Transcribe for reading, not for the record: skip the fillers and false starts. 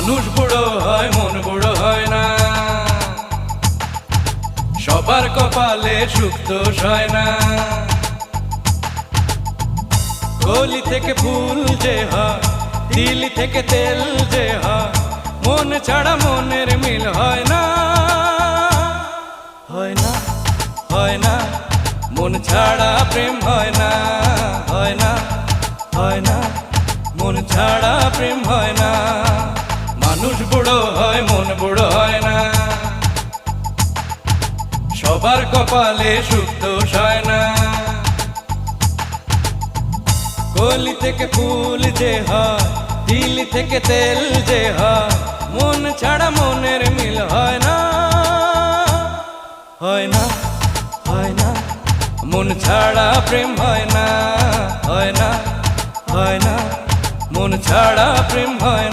মানুষ বুড়ো হয় মন বুড়ো হয় না, সবার কপালে সুখ দোষ হয় না। কলি থেকে ফুল যে হয়, দিলি থেকে তেল যে হয়, মন ছাড়া মনের মিল হয় না, হয় না, হয় না। মন ছাড়া প্রেম হয় না, হয় না, হয় না। মন ছাড়া প্রেম হয় না। মানুষ বুড়ো হয় মন বুড়ো হয় না, সবার কপালে সুখ দোষ হয় না। কলি থেকে ফুল যে হয়, দিল থেকে তেল যে হয়, মন ছাড়া মনের মিল হয় না, হয় না, হয় না। মন ছাড়া প্রেম হয় না, হয় না, হয় না। মন ছাড়া প্রেম হয় না।